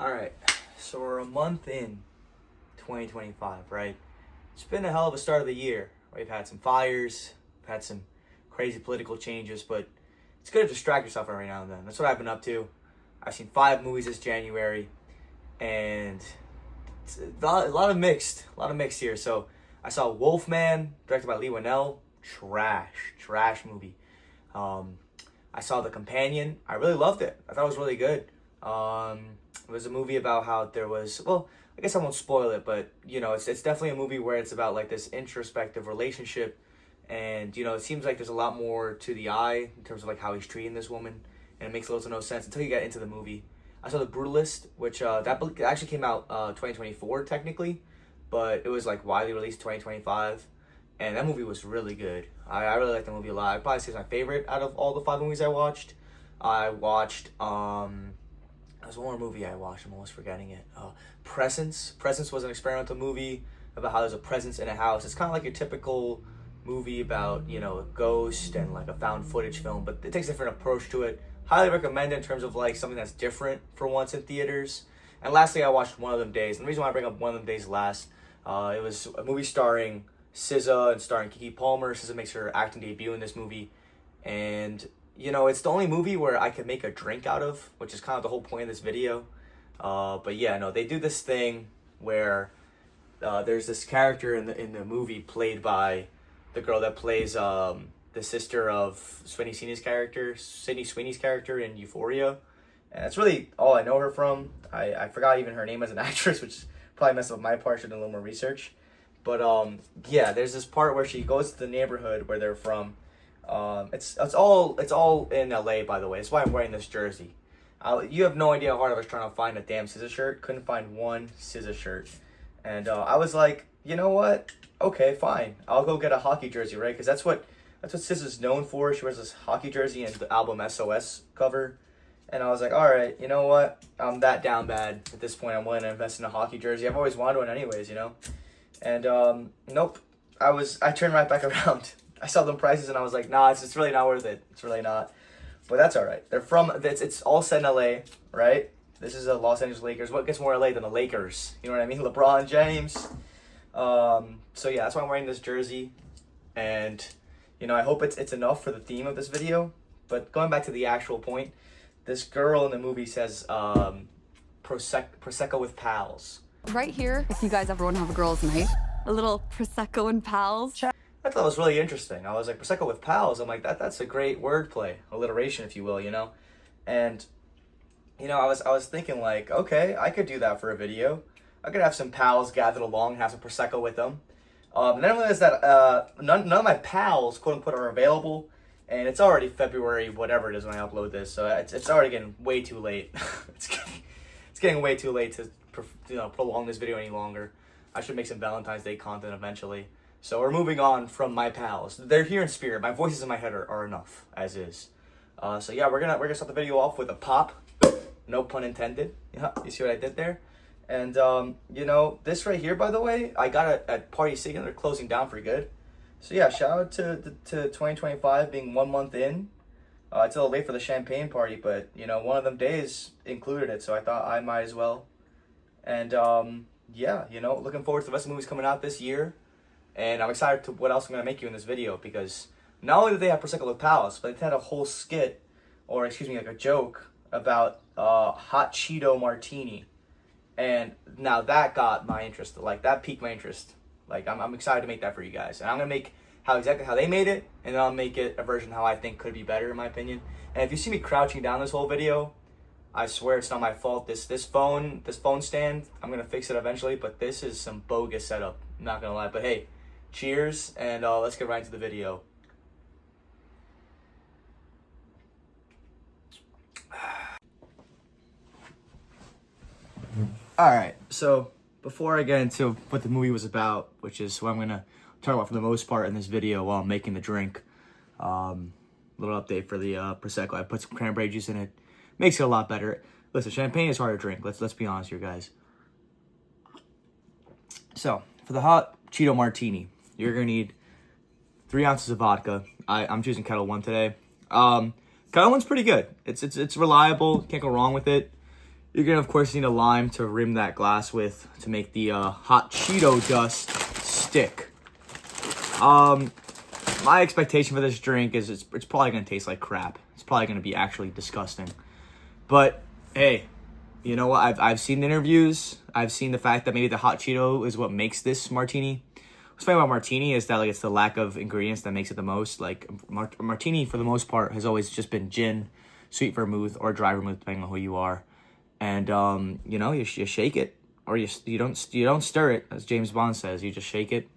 Alright, so we're a month in 2025, right? It's been a hell of a start of the year. We've had some fires, we've had some crazy political changes, but it's good to distract yourself every now and then. That's what I've been up to. I've seen 5 movies this January, and it's a lot of mixed here. So I saw Wolfman, directed by Lee Winnell. Trash movie. I saw The Companion. I really loved it. I thought it was really good. It was a movie about how there was, well, I guess I won't spoil it, but, you know, it's definitely a movie where it's about, like, this introspective relationship, and, you know, it seems like there's a lot more to the eye in terms of, like, how he's treating this woman, and it makes loads of no sense until you get into the movie. I saw The Brutalist, which, that actually came out 2024, technically, but it was, like, widely released 2025, and that movie was really good. I really liked the movie a lot. I'd probably say it's my favorite out of all the 5 movies I watched. There's one more movie I watched, I'm almost forgetting it. Presence. Presence was an experimental movie about how there's a presence in a house. It's kind of like your typical movie about, you know, a ghost and like a found footage film, but it takes a different approach to it. Highly recommend it in terms of like something that's different for once in theaters. And lastly, I watched One of Them Days. And the reason why I bring up One of Them Days last, it was a movie starring Sza and starring Keke Palmer. Sza makes her acting debut in this movie. And you know, it's the only movie where I could make a drink out of, which is kind of the whole point of this video. But yeah, no, they do this thing where there's this character in the movie played by the girl that plays the sister of Sydney Sweeney's character in Euphoria. And that's really all I know her from. I forgot even her name as an actress, which probably messed up my part. Should have done a little more research. But yeah, there's this part where she goes to the neighborhood where they're from. It's all in LA, by the way. That's why I'm wearing this jersey. You have no idea how hard I was trying to find a damn SZA shirt. Couldn't find one SZA shirt. And I was like, you know what? Okay, fine. I'll go get a hockey jersey, right? Because that's what SZA's known for. She wears this hockey jersey and the album SOS cover. And I was like, all right, you know what? I'm that down bad at this point. I'm willing to invest in a hockey jersey. I've always wanted one anyways, you know? And nope. I turned right back around. I saw them prices and I was like, nah, it's really not worth it. It's really not. But that's all right. It's all set in LA, right? This is a Los Angeles Lakers. What gets more LA than the Lakers? You know what I mean? LeBron James. So yeah, that's why I'm wearing this jersey. And, you know, I hope it's enough for the theme of this video. But going back to the actual point, this girl in the movie says, Prosecco with pals. Right here, if you guys ever want to have a girls' night, a little Prosecco and pals. I thought it was really interesting. I was like, Prosecco with pals. I'm like, that's a great wordplay, alliteration, if you will, you know? And, you know, I was thinking like, okay, I could do that for a video. I could have some pals gathered along, have some Prosecco with them. And then I realized that none of my pals, quote unquote, are available. And it's already February, whatever it is when I upload this. So it's already getting way too late. it's getting way too late to prolong this video any longer. I should make some Valentine's Day content eventually. So we're moving on from my pals. They're here in spirit. My voices in my head are enough as is. So yeah, we're gonna start the video off with a pop. No pun intended. Yeah, you see what I did there? And you know, this right here, by the way, I got it at Party City and they're closing down for good. So yeah, shout out to 2025 being 1 month in. It's a little late for the champagne party, but you know, One of Them Days included it, so I thought I might as well. And yeah, you know, looking forward to the rest of the movies coming out this year. And I'm excited to what else I'm going to make you in this video, because not only did they have Prosecco with pals, but they had a whole skit, or excuse me, like a joke about hot Cheeto martini. And now that got my interest. Like, that piqued my interest. Like, I'm excited to make that for you guys. And I'm going to make exactly how they made it, and then I'll make it a version how I think could be better, in my opinion. And if you see me crouching down this whole video, I swear it's not my fault. This phone stand, I'm going to fix it eventually, but this is some bogus setup. I'm not going to lie. But hey, cheers, and let's get right into the video. Alright, so before I get into what the movie was about, which is what I'm going to talk about for the most part in this video while I'm making the drink, little update for the Prosecco. I put some cranberry juice in it. Makes it a lot better. Listen, champagne is hard to drink. Let's be honest here, guys. So, for the hot Cheeto martini, you're going to need 3 ounces of vodka. I'm choosing Kettle One today. Kettle One's pretty good. It's reliable. Can't go wrong with it. You're gonna, of course, need a lime to rim that glass with to make the hot Cheeto dust stick. My expectation for this drink is it's probably gonna taste like crap. It's probably gonna be actually disgusting. But hey, you know what? I've seen interviews. I've seen the fact that maybe the hot Cheeto is what makes this martini. What's funny about martini is that like it's the lack of ingredients that makes it the most. Like martini, for the most part, has always just been gin, sweet vermouth, or dry vermouth, depending on who you are. And you know, you shake it, or you don't stir it, as James Bond says. You just shake it,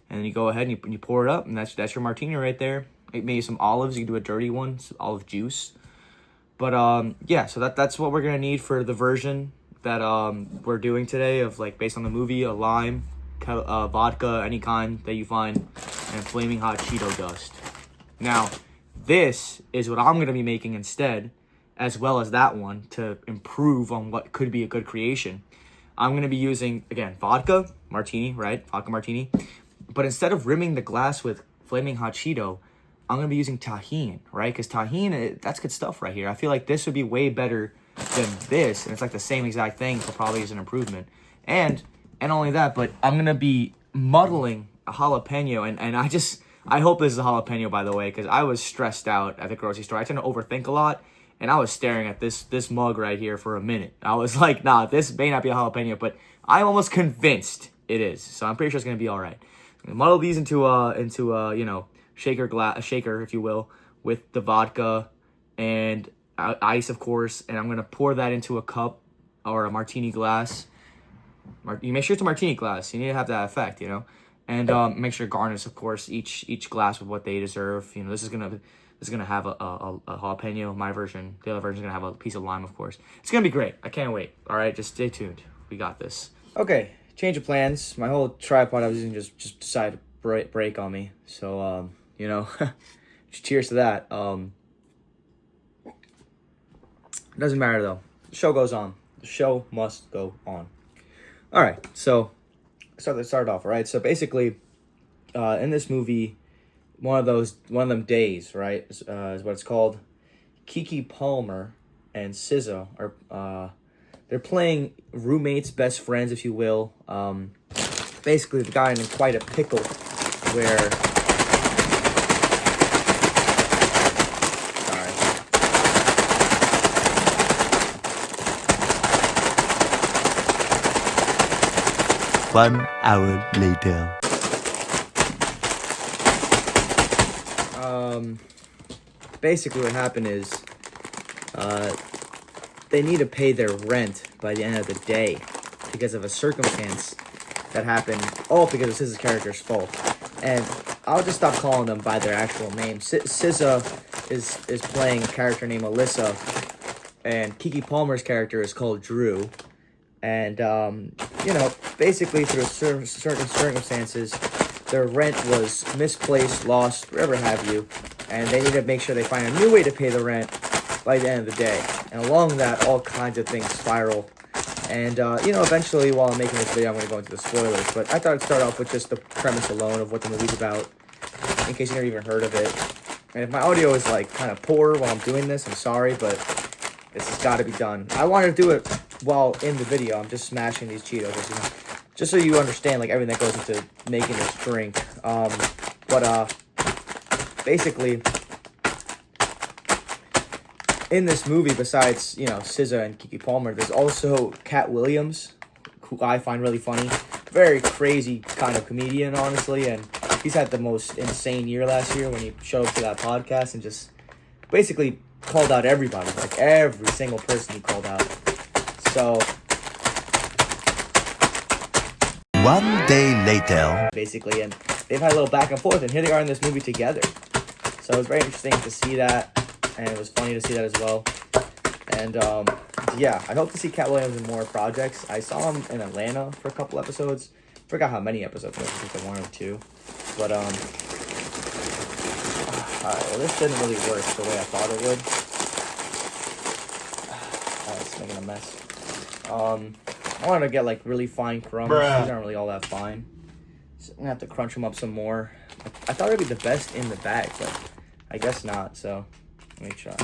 and then you go ahead and you pour it up, and that's your martini right there. Maybe some olives. You can do a dirty one, some olive juice. But yeah, so that's what we're gonna need for the version that we're doing today, of like based on the movie: a lime, vodka, any kind that you find, and flaming hot Cheeto dust. Now, this is what I'm going to be making instead, as well as that one, to improve on what could be a good creation. I'm going to be using, again, vodka martini, right? Vodka martini. But instead of rimming the glass with flaming hot Cheeto, I'm going to be using tahini, right? Because tahini, that's good stuff right here. I feel like this would be way better than this, and it's like the same exact thing, so probably is an improvement. And not only that, but I'm going to be muddling a jalapeno, and I hope this is a jalapeno, by the way, because I was stressed out at the grocery store. I tend to overthink a lot, and I was staring at this mug right here for a minute. I was like, nah, this may not be a jalapeno, but I'm almost convinced it is. So I'm pretty sure it's going to be all right. I'm going to muddle these into you know, a shaker, if you will, with the vodka and ice, of course, and I'm going to pour that into a cup or a martini glass. You make sure it's a martini glass. You need to have that effect, you know, and make sure to garnish, of course, each glass with what they deserve. You know, this is gonna have a jalapeno. My version, the other version is gonna have a piece of lime, of course. It's gonna be great. I can't wait. All right, just stay tuned. We got this. Okay, change of plans. My whole tripod I was using just decided to break on me. So you know, cheers to that. It doesn't matter though. The show goes on. The show must go on. All right, so let's start off. All right, so basically, in this movie, one of them days, right, is what it's called. Keke Palmer and Sza are they're playing roommates, best friends, if you will. Basically, the guy in quite a pickle, where. One hour later. Basically what happened is, they need to pay their rent by the end of the day because of a circumstance that happened, all because of Sza's character's fault. And I'll just stop calling them by their actual name. Sza is playing a character named Alyssa, and Keke Palmer's character is called Drew. And, you know, basically through certain circumstances, their rent was misplaced, lost, whatever have you, and they need to make sure they find a new way to pay the rent by the end of the day. And along that, all kinds of things spiral. And, you know, eventually, while I'm making this video, I'm going to go into the spoilers, but I thought I'd start off with just the premise alone of what the movie's about, in case you never even heard of it. And if my audio is, like, kind of poor while I'm doing this, I'm sorry, but this has got to be done. I wanted to do it while in the video. I'm just smashing these Cheetos, you know, just so you understand, like, everything that goes into making this drink. Basically, in this movie, besides, you know, Sza and Keke Palmer, there's also Cat Williams, who I find really funny. Very crazy kind of comedian, honestly, and he's had the most insane year last year when he showed up to that podcast and just basically called out everybody, like every single person he called out. So, One day later. basically, and they've had a little back and forth, and here they are in this movie together. So it was very interesting to see that, and it was funny to see that as well. And yeah, I hope to see Cat Williams in more projects. I saw him in Atlanta for a couple episodes. Forgot how many episodes, I think like 1 or 2. But alright, well, this didn't really work the way I thought it would. It's making a mess. I wanted to get like really fine crumbs. Bruh. These aren't really all that fine. So I'm gonna have to crunch them up some more. I thought it'd be the best in the bag, but I guess not. So let me try.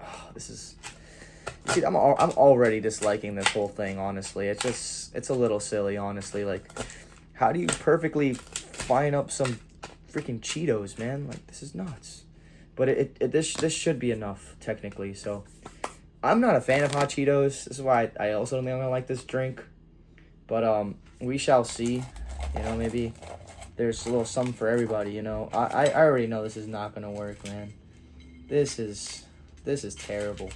Oh, this is See, I'm already disliking this whole thing, honestly. It's a little silly, honestly. Like, how do you perfectly fine up some freaking Cheetos, man? Like, this is nuts. But this should be enough, technically. So, I'm not a fan of hot Cheetos. This is why I also don't think I'm gonna like this drink. But we shall see. You know, maybe there's a little something for everybody. You know, I already know this is not gonna work, man. This is terrible.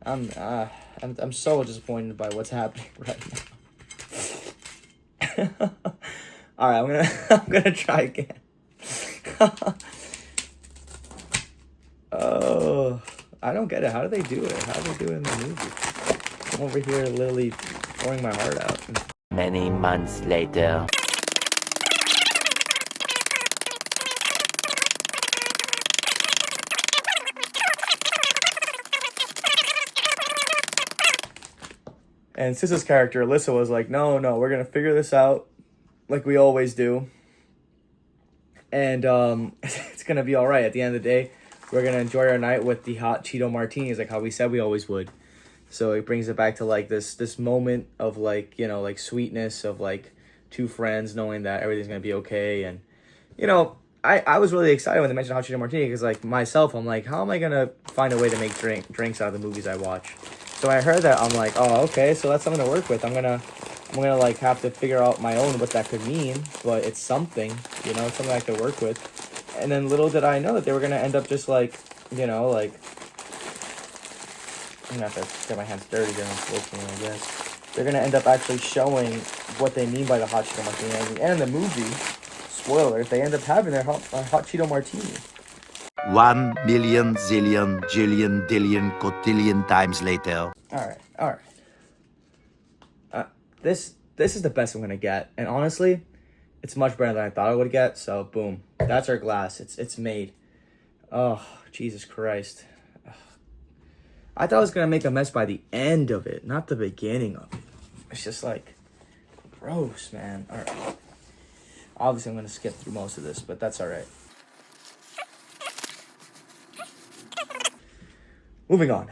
I'm so disappointed by what's happening right now. All right, I'm gonna try again. Oh, I don't get it. How do they do it? How do they do it in the movie? I'm over here literally pouring my heart out. Many months later. And Sis's character, Alyssa, was like, no, we're going to figure this out like we always do. And it's going to be all right. At the end of the day, we're going to enjoy our night with the hot Cheeto martinis like how we said we always would. So it brings it back to like this moment of like, you know, like sweetness of like two friends knowing that everything's going to be okay. And, you know, I was really excited when they mentioned hot Cheeto martini because like myself, I'm like, how am I going to find a way to make drinks out of the movies I watch? So when I heard that, I'm like, oh, okay, so that's something to work with. I'm gonna like have to figure out my own what that could mean, but it's something, you know, it's something I could work with. And then little did I know that they were gonna end up just like, you know, like, I'm gonna have to get my hands dirty there, unfortunately, I guess. They're gonna end up actually showing what they mean by the hot Cheeto martini. And at the end of the movie, spoilers, they end up having their hot Cheeto martini. 1 million zillion jillion dillion cotillion times later. All right. This is the best I'm gonna get, and honestly, it's much better than I thought I would get. So boom, that's our glass. It's made. Oh, Jesus Christ! Ugh. I thought I was gonna make a mess by the end of it, not the beginning of it. It's just like gross, man. All right. Obviously, I'm gonna skip through most of this, but that's all right. Moving on,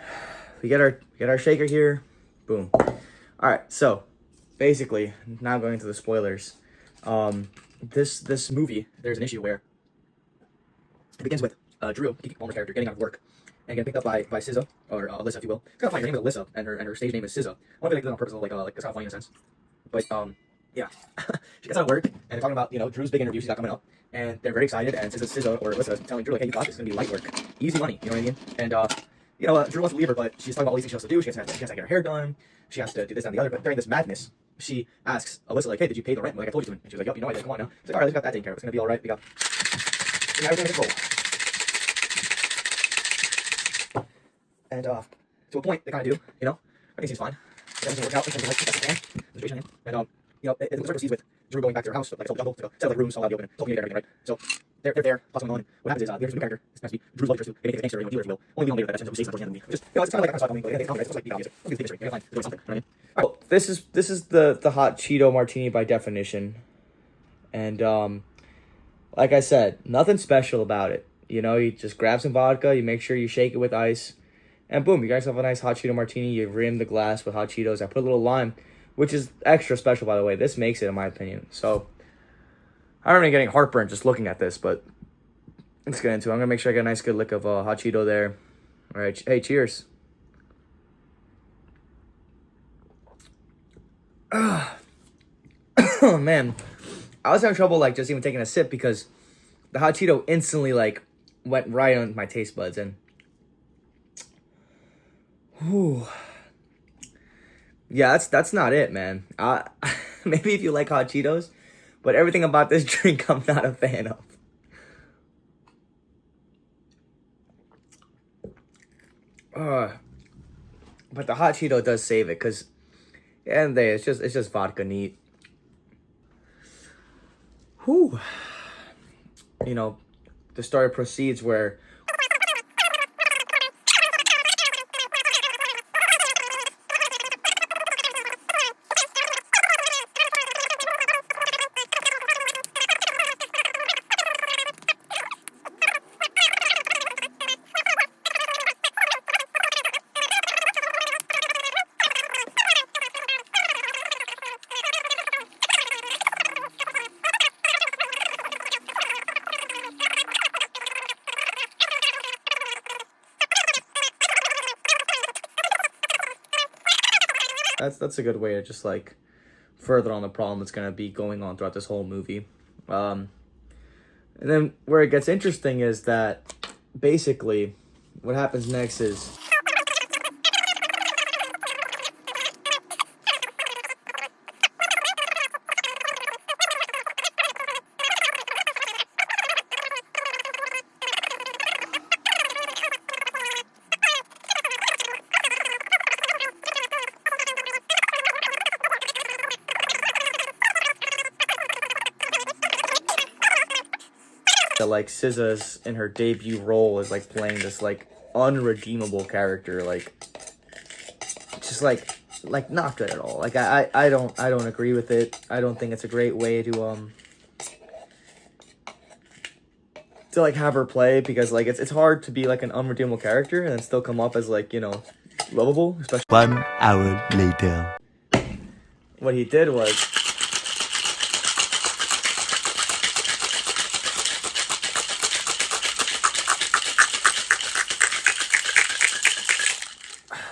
we get our shaker here, boom. All right, so basically, now going into the spoilers. This movie, there's an issue where it begins with Drew, Keke Palmer's character, getting out of work and getting picked up by SZA or Alyssa, if you will. It's kind of funny. Her name is Alyssa, and her stage name is SZA. I want to make this on purpose, like it's kind of funny in a sense. But yeah, she gets out of work and they're talking about Drew's big interview she's got coming up, and they're very excited. And SZA or Alyssa is telling Drew like, hey, you got this. It's gonna be light work, easy money. You know what I mean? And Drew wants to leave her, but she's talking about all these things she has to do. She has to get her hair done. She has to do this and the other. But during this madness, she asks Alyssa, like, hey, did you pay the rent? Like I told you to. And she's like, yep, I did. Come on now. She's like, all right, we got that taken care of. It's going to be all right. We got everything under control. And to a point, they kind of do, everything seems fine. Everything works out. Everything like that's the plan. The situation. And, it proceeds with Drew going back to her house, like, it's all double, to go set up like rooms, all out in the open, it's all communicated, everything, right? So, they're there, lots going on. What happens is, there's a new character, it's supposed to be Drew's love interest, they make it a gangster, dealer, if you will. Only we don't later that, who stays at the end of the movie. Just, it's kind of like that kind of stuff, like, they come, right? It's like, obvious. Look at the big history, they're fine, they're doing something, you know what I mean? All right, well, this is the hot Cheeto martini by definition. And, like I said, nothing special about it. You just grab some vodka, you make sure you shake it with ice, and boom, you guys have a nice hot Cheeto martini. You rim the glass with hot Cheetos. I put a little lime, which is extra special, by the way. This makes it, in my opinion. So, I'm already getting heartburn just looking at this, but let's get into it. I'm going to make sure I get a nice good lick of hot Cheeto there. All right. Hey, cheers. Oh, man. I was having trouble, just even taking a sip because the hot Cheeto instantly, went right on my taste buds. And, whew. Yeah, that's not it, man. Maybe if you like hot Cheetos, but everything about this drink I'm not a fan of. But the hot Cheeto does save it, because at the end of the day, it's just vodka neat. Whew. The story proceeds where That's a good way to just like further on the problem that's gonna be going on throughout this whole movie. And then where it gets interesting is that basically what happens next is that like SZA's in her debut role is like playing this like unredeemable character, like just like not good at all. Like I don't agree with it. I don't think it's a great way to like have her play, because like it's hard to be like an unredeemable character and then still come off as like, you know, lovable, especially 1 hour later. what he did was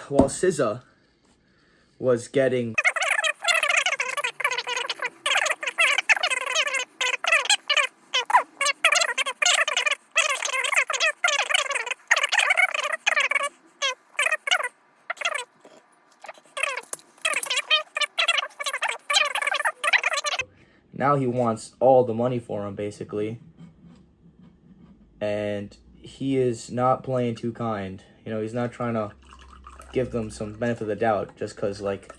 while SZA was getting now he wants all the money for him, basically. And he is not playing too kind. You know, he's not trying to give them some benefit of the doubt just because, like,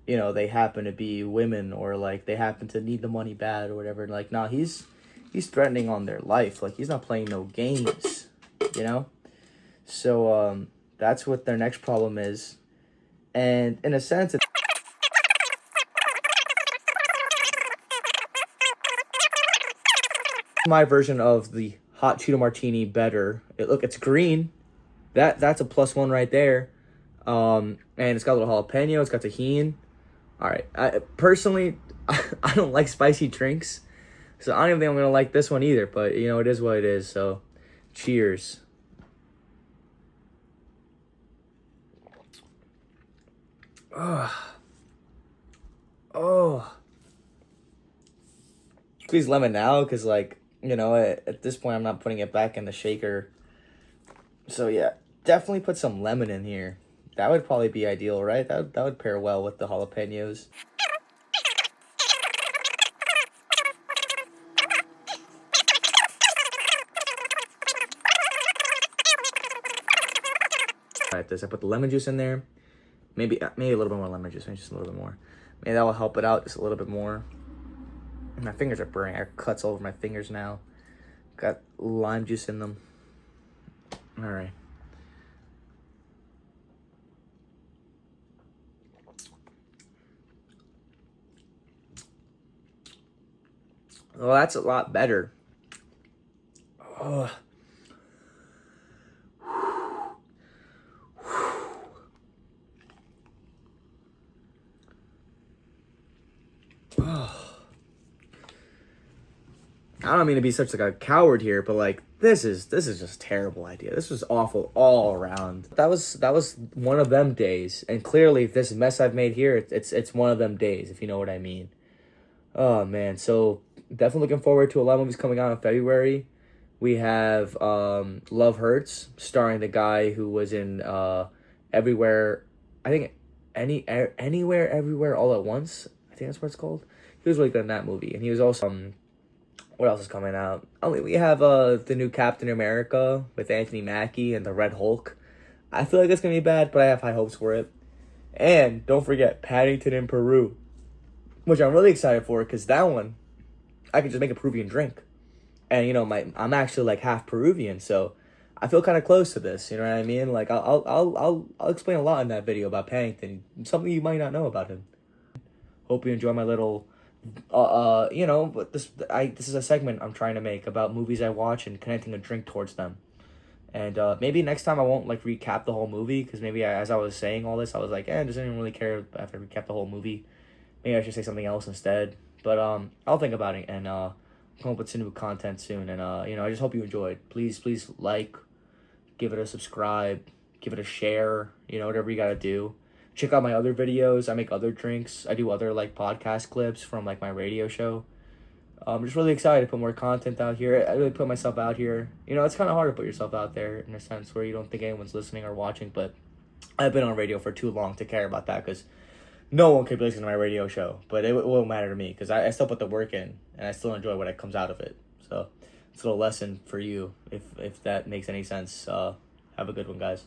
you know, they happen to be women or, like, they happen to need the money bad or whatever. Like, nah, he's threatening on their life. Like, he's not playing no games, you know? So, that's what their next problem is. And in a sense, it's my version of the hot Cheeto martini better. It's green. That's a +1 right there. And it's got a little jalapeno. It's got tahini. All right. I personally, I don't like spicy drinks, so I don't even think I'm gonna like this one either. But you know, it is what it is. So, cheers. Oh. Squeeze lemon now, because like, you know, at this point I'm not putting it back in the shaker. So yeah, definitely put some lemon in here. That would probably be ideal, right? That would pair well with the jalapenos. Alright, I put the lemon juice in there. Maybe a little bit more lemon juice, maybe just a little bit more. Maybe that will help it out just a little bit more. My fingers are burning. I have cuts all over my fingers now. Got lime juice in them. All right. Well, that's a lot better. Oh. I don't mean to be such like a coward here, but like this is just a terrible idea. This was awful all around. That was one of them days, and clearly this mess I've made here, it's one of them days, if you know what I mean. Oh man, so definitely looking forward to a lot of movies coming out in February. We have Love Hurts, starring the guy who was in Everywhere. I think Anywhere, Everywhere, All at Once. I think that's what it's called. He was really good in that movie, and he was also what else is coming out? Oh, we have the new Captain America with Anthony Mackie and the Red Hulk. I feel like it's gonna be bad, but I have high hopes for it. And don't forget Paddington in Peru, which I'm really excited for, because that one I could just make a Peruvian drink. And you know, I'm actually like half Peruvian, so I feel kind of close to this. You know what I mean? Like I'll explain a lot in that video about Paddington, something you might not know about him. Hope you enjoy my little, you know, but this is a segment I'm trying to make about movies I watch and connecting a drink towards them. And maybe next time I won't like recap the whole movie, because maybe as I was saying all this, I was like, does anyone really care if I recap the whole movie? Maybe I should say something else instead. But I'll think about it, and come up with some new content soon. And you know, I just hope you enjoyed. Please like, give it a subscribe, give it a share. You know, whatever you gotta do. check out my other videos. I make other drinks. I do other like podcast clips from like my radio show. I'm just really excited to put more content out here. I really put myself out here. You know, it's kind of hard to put yourself out there in a sense where you don't think anyone's listening or watching, but I've been on radio for too long to care about that, because no one could be listening to my radio show, but it won't matter to me because I still put the work in and I still enjoy what comes out of it. So it's a little lesson for you if that makes any sense. Have a good one, guys.